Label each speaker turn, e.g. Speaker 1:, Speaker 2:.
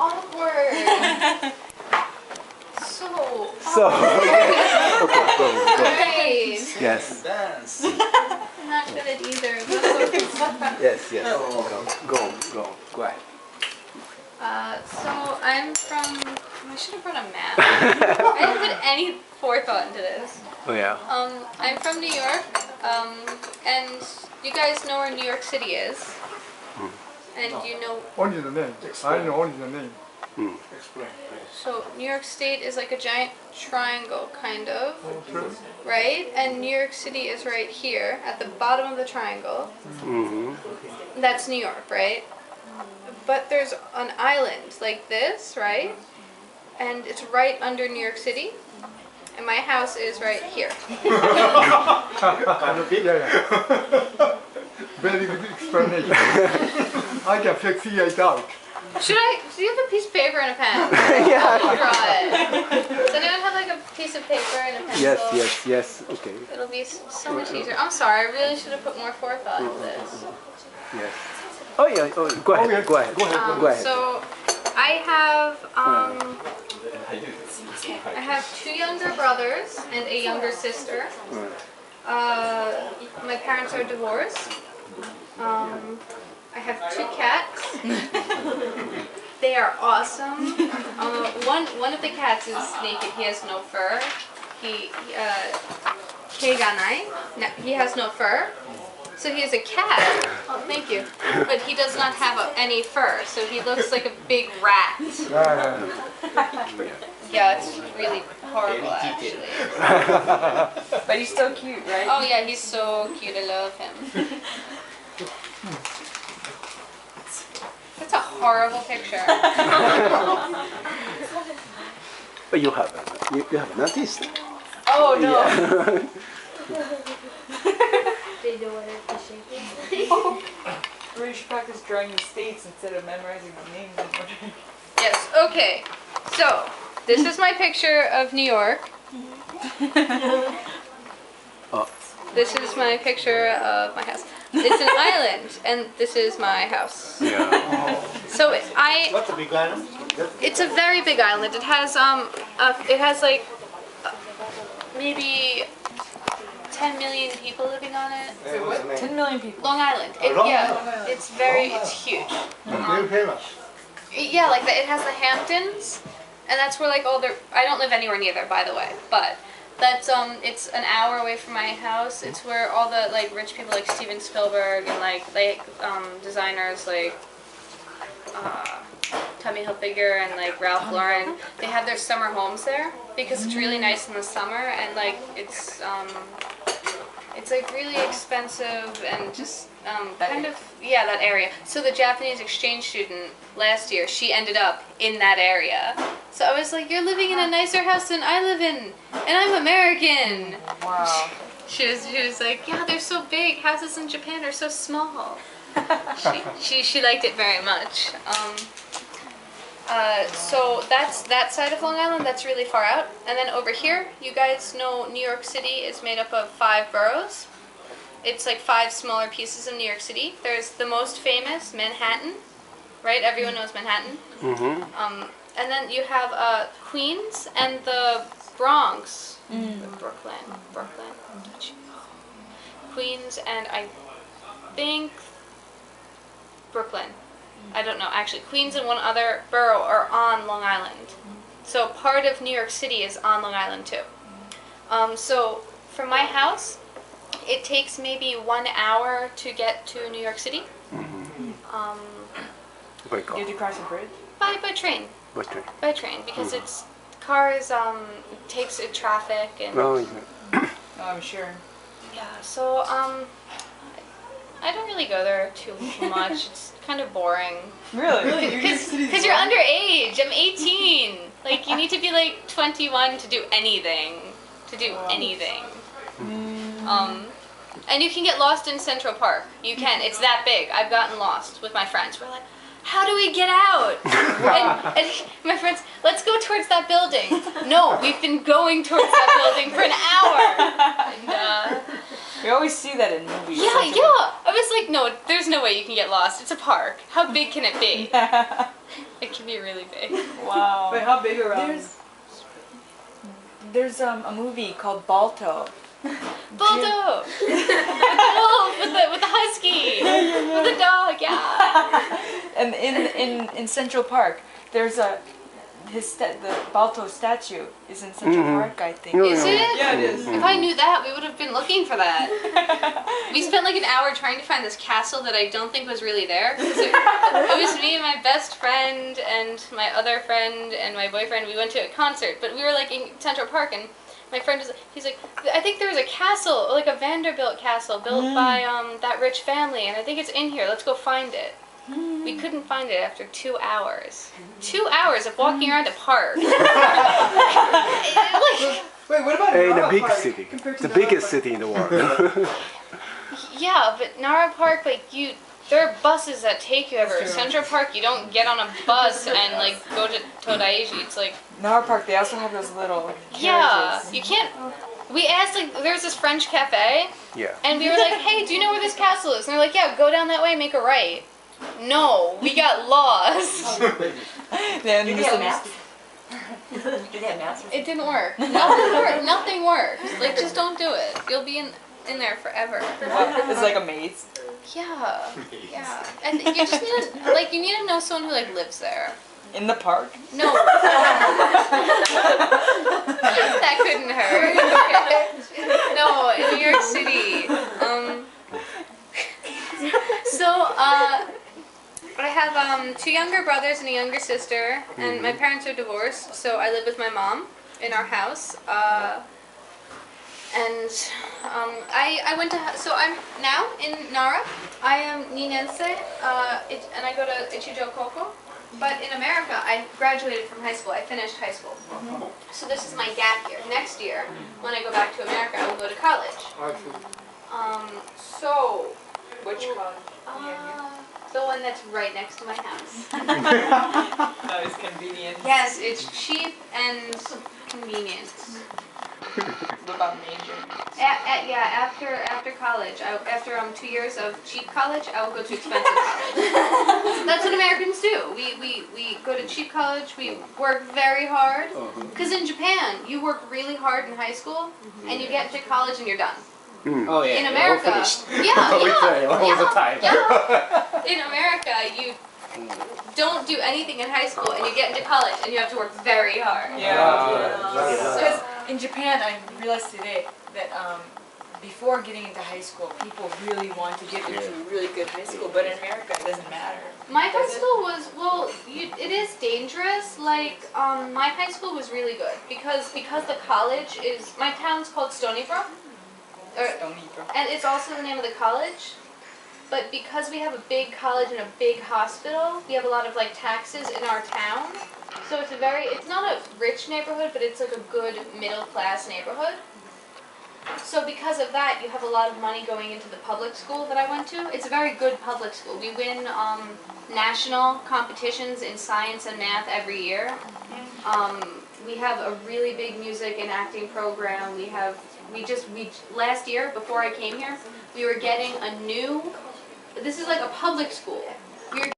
Speaker 1: awkward. So
Speaker 2: okay, go.
Speaker 1: great.
Speaker 2: Yes.
Speaker 3: Dance.
Speaker 1: I'm not good at either.
Speaker 2: Yes. Go ahead.
Speaker 1: So I'm from. I should have brought a map. I didn't put any forethought into this.
Speaker 2: Oh yeah.
Speaker 1: I'm from New York, and you guys know where New York City is, and you know.
Speaker 4: Only the name. I know only the name.
Speaker 3: Explain, please.
Speaker 1: So New York State is like a giant triangle, kind of,
Speaker 4: True.
Speaker 1: right? And New York City is right here at the bottom of the triangle.
Speaker 2: Mm-hmm.
Speaker 1: That's New York, right? But there's an island like this, right? And it's right under New York City. And my house is right here.
Speaker 4: Yeah. Very good explanation. I can figure it out.
Speaker 1: Should I? Do you have a piece of paper and a pen?
Speaker 2: Yeah.
Speaker 1: I'll draw it. Does anyone have like a piece of paper and a pencil?
Speaker 2: Yes. Okay.
Speaker 1: It'll be so much easier. I'm sorry, I really should have put more forethought into this.
Speaker 2: Yes. Oh yeah. Oh, go ahead. Go ahead.
Speaker 1: So I have 2 younger brothers and a younger sister. My parents are divorced. I have 2 cats. They are awesome. One of the cats is naked. He has no fur. He has no fur. So he is a cat. Oh, thank you. But he does not have any fur, so he looks like a big rat. Yeah, it's really horrible, actually.
Speaker 5: But he's so cute, right?
Speaker 1: Oh yeah, he's so cute. I love him. That's a horrible picture.
Speaker 2: But you have noticed.
Speaker 5: Oh no! We should practice drawing the states instead of memorizing the names.
Speaker 1: Yes, okay. So, this is my picture of New York.
Speaker 2: Oh.
Speaker 1: This is my picture of my house. It's an island, and this is my house.
Speaker 2: Yeah.
Speaker 1: So
Speaker 3: What's a big island?
Speaker 1: it's a very big island. It has like maybe 10 million people living on it.
Speaker 5: 10 million people.
Speaker 1: Long Island. It's huge.
Speaker 3: Very famous.
Speaker 1: Yeah, like it has the Hamptons, and that's where like all the. I don't live anywhere near there, by the way, but that's it's an hour away from my house. It's where all the like rich people like Steven Spielberg and like designers like Tommy Hilfiger and like Ralph Lauren. They have their summer homes there because it's really nice in the summer, and like it's like really expensive and just kind of that area. So the Japanese exchange student last year, she ended up in that area. So I was like, you're living in a nicer house than I live in, and I'm American.
Speaker 5: Wow.
Speaker 1: She was like, yeah, they're so big. Houses in Japan are so small. She liked it very much. So that's that side of Long Island. That's really far out. And then over here, you guys know New York City is made up of 5 boroughs. It's like 5 smaller pieces of New York City. There's the most famous, Manhattan, right? Everyone knows Manhattan.
Speaker 2: Mm-hmm.
Speaker 1: And then you have Queens and the Bronx. Brooklyn. Queens and I think Brooklyn. I don't know. Actually, Queens and one other borough are on Long Island. So part of New York City is on Long Island too. So from my house, it takes maybe 1 hour to get to New York City.
Speaker 5: Did you cross a bridge?
Speaker 1: By train. By train, because it's cars takes traffic and.
Speaker 2: Oh, yeah.
Speaker 5: Oh, I'm sure.
Speaker 1: Yeah. So I don't really go there too much. It's kind of boring.
Speaker 5: Really?
Speaker 1: Because you're underage. I'm 18. Like you need to be like 21 to do anything. And you can get lost in Central Park. You can. It's that big. I've gotten lost with my friends. We're like, how do we get out? and my friends, let's go towards that building. No, we've been going towards that building for an hour. And,
Speaker 5: we always see that in movies.
Speaker 1: yeah. I was like, no, there's no way you can get lost. It's a park. How big can it be? It can be really big.
Speaker 5: Wow.
Speaker 6: But how big around?
Speaker 5: There's a movie called Balto.
Speaker 1: Balto! with the husky! With the dog, yeah!
Speaker 5: And in Central Park, there's the Balto statue is in Central Park, I think.
Speaker 1: Is it?
Speaker 6: Yeah, it is.
Speaker 1: If I knew that, we would have been looking for that. We spent like an hour trying to find this castle that I don't think was really there. It was me and my best friend and my other friend and my boyfriend. We went to a concert, but we were like in Central Park, and my friend he's like, I think there was a castle, like a Vanderbilt castle built by that rich family, and I think it's in here. Let's go find it. We couldn't find it after 2 hours. 2 hours of walking around the park.
Speaker 6: Wait, what about
Speaker 2: In a
Speaker 6: Nara
Speaker 2: big
Speaker 6: Park
Speaker 2: city.
Speaker 6: compared to
Speaker 2: The
Speaker 6: Nara
Speaker 2: biggest
Speaker 6: Park?
Speaker 2: city in the world.
Speaker 1: Yeah, but Nara Park, like there are buses that take you everywhere.
Speaker 6: That's true.
Speaker 1: Central Park, you don't get on a bus and like go to Todaishi. It's like,
Speaker 5: Nara Park, they also have those little
Speaker 1: yeah,
Speaker 5: carriages.
Speaker 1: you can't. We asked, like, there was this French cafe,
Speaker 2: Yeah.
Speaker 1: and we were like, hey, do you know where this castle is? And they're like, yeah, go down that way, make a right. No, we got lost.
Speaker 5: Then
Speaker 7: Do they have maps? Do they have maps?
Speaker 1: It didn't work. Nothing worked. Nothing works. Like, just don't do it. You'll be in there forever.
Speaker 5: It's like a maze.
Speaker 1: Yeah, yeah. And you just need to, like, you need to know someone who, like, lives there.
Speaker 5: In the park?
Speaker 1: No. That couldn't hurt. No, in New York City. I have 2 younger brothers and a younger sister, and my parents are divorced, so I live with my mom in our house. I went to, so I'm now in Nara. I am Ninense, and I go to Ichijo Koko. But in America, I graduated from high school. I finished high school. So this is my gap year. Next year, when I go back to America, I will go to college.
Speaker 5: Which college?
Speaker 1: The one that's right next to my house.
Speaker 5: That is convenient.
Speaker 1: Yes, it's cheap and convenient.
Speaker 5: What about major?
Speaker 1: After college, after 2 years of cheap college, I will go to expensive college. That's what Americans do. We go to cheap college. We work very hard. Because in Japan, you work really hard in high school, and you get to college and you're done.
Speaker 3: Oh yeah.
Speaker 1: In America,
Speaker 3: all the time.
Speaker 1: yeah. In America, you don't do anything in high school, and you get into college, and you have to work very hard.
Speaker 6: Because in Japan, I realized today that before getting into high school, people really want to get into a really good high school, but in America, it doesn't matter.
Speaker 1: My high school was, it is dangerous. Like, my high school was really good because the college is, my town's called Stony Brook. And it's also the name of the college. But because we have a big college and a big hospital, we have a lot of like taxes in our town. So it's not a rich neighborhood, but it's like a good middle class neighborhood. So because of that, you have a lot of money going into the public school that I went to. It's a very good public school. We win national competitions in science and math every year. We have a really big music and acting program. Last year, before I came here, we were getting this is like a public school.